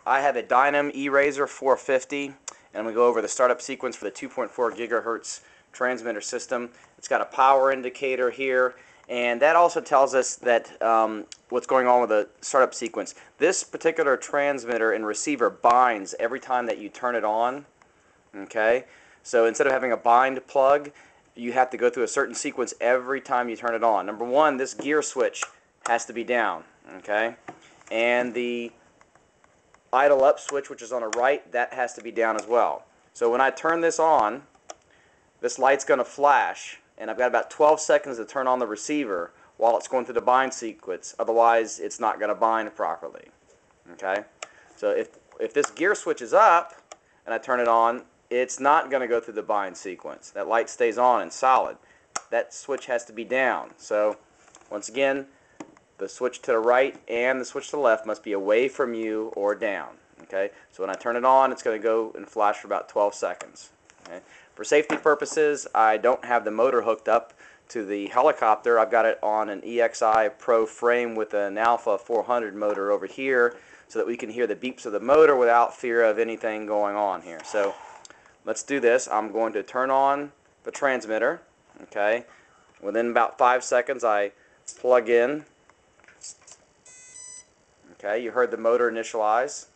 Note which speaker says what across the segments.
Speaker 1: I have a Dynam Eraser 450, and I'm going to go over the startup sequence for the 2.4 gigahertz transmitter system. It's got a power indicator here, and that also tells us that what's going on with the startup sequence. This particular transmitter and receiver binds every time that you turn it on. Okay, so instead of having a bind plug, you have to go through a certain sequence every time you turn it on. Number one, this gear switch has to be down. Okay, and the idle up switch, which is on the right, that has to be down as well. So when I turn this on, this light's going to flash, and I've got about 12 seconds to turn on the receiver while it's going through the bind sequence. Otherwise, it's not going to bind properly. Okay, so if this gear switch is up and I turn it on, it's not going to go through the bind sequence. That light stays on and solid. That switch has to be down. So once again, the switch to the right and the switch to the left must be away from you or down. Okay, so when I turn it on, it's going to go and flash for about 12 seconds. Okay? For safety purposes, I don't have the motor hooked up to the helicopter. I've got it on an EXI Pro frame with an Alpha 400 motor over here, so that we can hear the beeps of the motor without fear of anything going on here. So let's do this. I'm going to turn on the transmitter. Okay, within about 5 seconds, I plug in. Okay, you heard the motor initialize.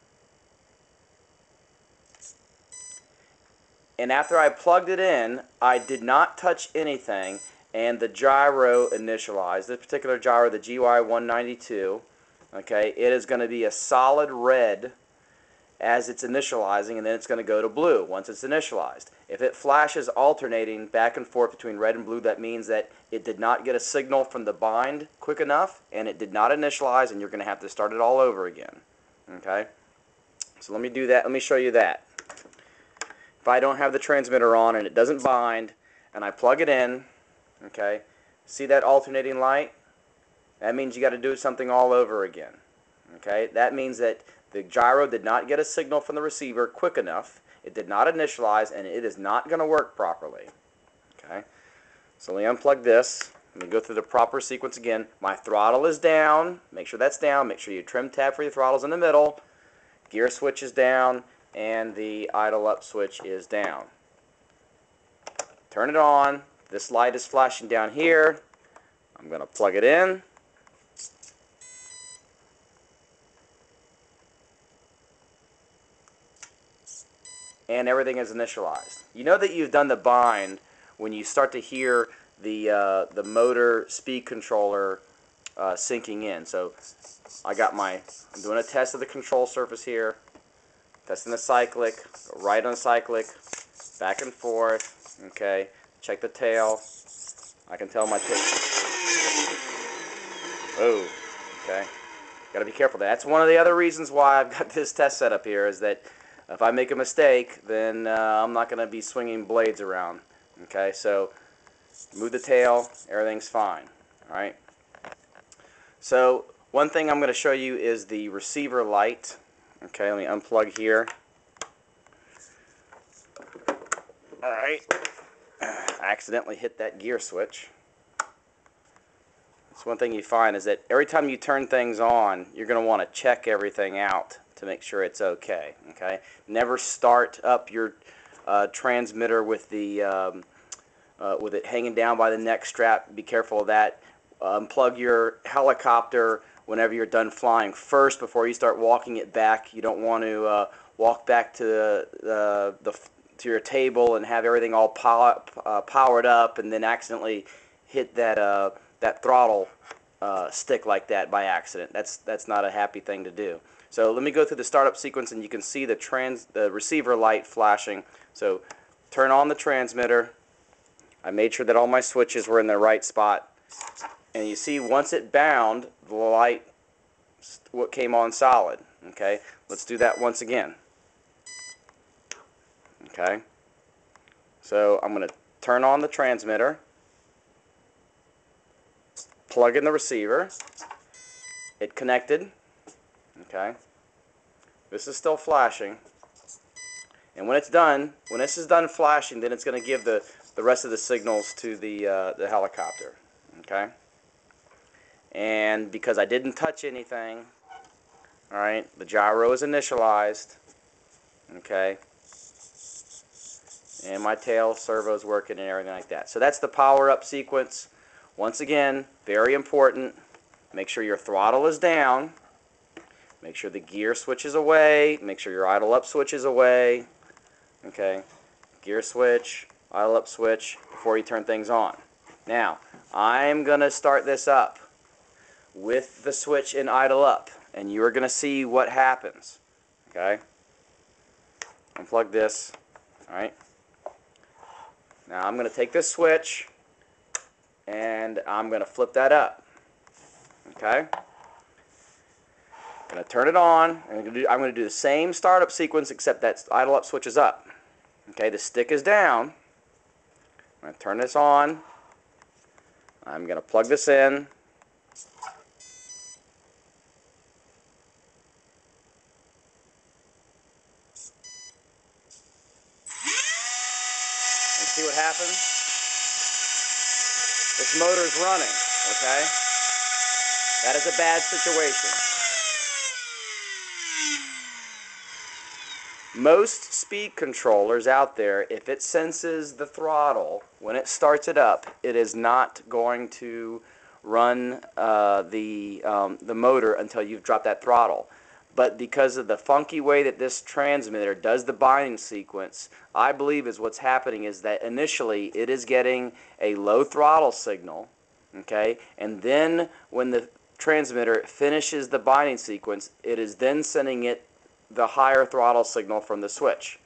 Speaker 1: And after I plugged it in, I did not touch anything, and the gyro initialized. This particular gyro, the GY192, okay, it is going to be a solid red as it's initializing, and then it's going to go to blue once it's initialized. If it flashes alternating back and forth between red and blue, that means that it did not get a signal from the bind quick enough, and it did not initialize, and you're going to have to start it all over again. Okay? So let me do that. Let me show you that. If I don't have the transmitter on and it doesn't bind, and I plug it in, okay, see that alternating light? That means you got to do something all over again. Okay? That means that the gyro did not get a signal from the receiver quick enough. It did not initialize, and it is not going to work properly. Okay, so let me unplug this. Let me go through the proper sequence again. My throttle is down. Make sure that's down. Make sure you trim tab for your throttles in the middle. Gear switch is down, and the idle up switch is down. Turn it on. This light is flashing down here. I'm going to plug it in. And everything is initialized. You know that you've done the bind when you start to hear the motor speed controller sinking in. So I'm doing a test of the control surface here, testing the cyclic, go right on cyclic, back and forth. Okay, check the tail. I can tell my tail. Oh, okay. Got to be careful. That's one of the other reasons why I've got this test set up here, is that if I make a mistake, then I'm not going to be swinging blades around. Okay, so move the tail, everything's fine. All right. So one thing I'm going to show you is the receiver light. Okay, let me unplug here. All right. I accidentally hit that gear switch. That's one thing you find, is that every time you turn things on, you're going to want to check everything out to make sure it's okay. Okay, never start up your transmitter with the with it hanging down by the neck strap. Be careful of that. Unplug your helicopter whenever you're done flying first before you start walking it back. You don't want to walk back to to your table and have everything all powered up and then accidentally hit that that throttle stick like that by accident. That's not a happy thing to do. So let me go through the startup sequence, and you can see the receiver light flashing. So turn on the transmitter. I made sure that all my switches were in the right spot. And you see, once it bound, the light came on solid. Okay, let's do that once again. Okay, so I'm going to turn on the transmitter, plug in the receiver. It connected. Okay, this is still flashing, and when it's done, when this is done flashing, then it's going to give the rest of the signals to the helicopter. Okay, and because I didn't touch anything, Alright, the gyro is initialized. Okay. And my tail servo is working and everything like that. So that's the power up sequence. Once again, very important. Make sure your throttle is down. Make sure the gear switch is away. Make sure your idle up switch is away. Okay. Gear switch, idle up switch before you turn things on. Now, I'm going to start this up with the switch in idle up, and you are going to see what happens. Okay. Unplug this. Alright. Now I'm going to take this switch and I'm going to flip that up. Okay? I'm going to turn it on. I'm going to do the same startup sequence except that idle up switch is up. Okay, the stick is down. I'm going to turn this on. I'm going to plug this in. And see what happens? This motor is running, okay? That is a bad situation. Most speed controllers out there, if it senses the throttle, when it starts it up, it is not going to run the motor until you've dropped that throttle. But because of the funky way that this transmitter does the binding sequence, I believe is what's happening is that initially it is getting a low throttle signal, okay, and then when the transmitter finishes the binding sequence, it is then sending it the higher throttle signal from the switch.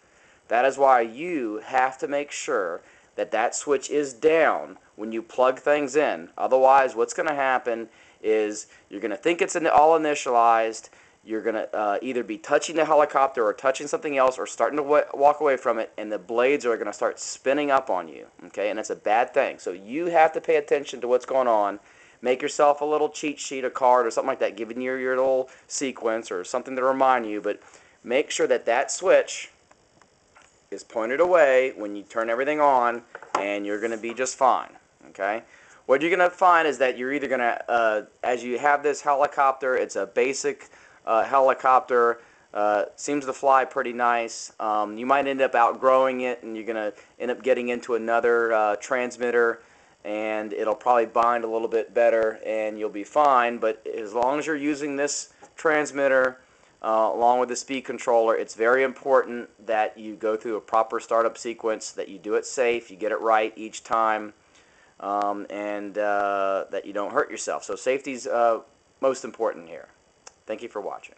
Speaker 1: That is why you have to make sure that that switch is down when you plug things in. Otherwise, what's going to happen is you're going to think it's all initialized. You're going to either be touching the helicopter or touching something else or starting to walk away from it, and the blades are going to start spinning up on you. Okay, and that's a bad thing. So you have to pay attention to what's going on. Make yourself a little cheat sheet, a card, or something like that, giving you your little sequence or something to remind you. But make sure that that switch is pointed away when you turn everything on, and you're going to be just fine. Okay. What you're going to find is that you're either going to, as you have this helicopter, it's a basic helicopter, seems to fly pretty nice. You might end up outgrowing it, and you're going to end up getting into another transmitter, and it'll probably bind a little bit better, and you'll be fine. But as long as you're using this transmitter along with the speed controller, it's very important that you go through a proper startup sequence, that you do it safe, you get it right each time, and that you don't hurt yourself. So safety's most important here. Thank you for watching.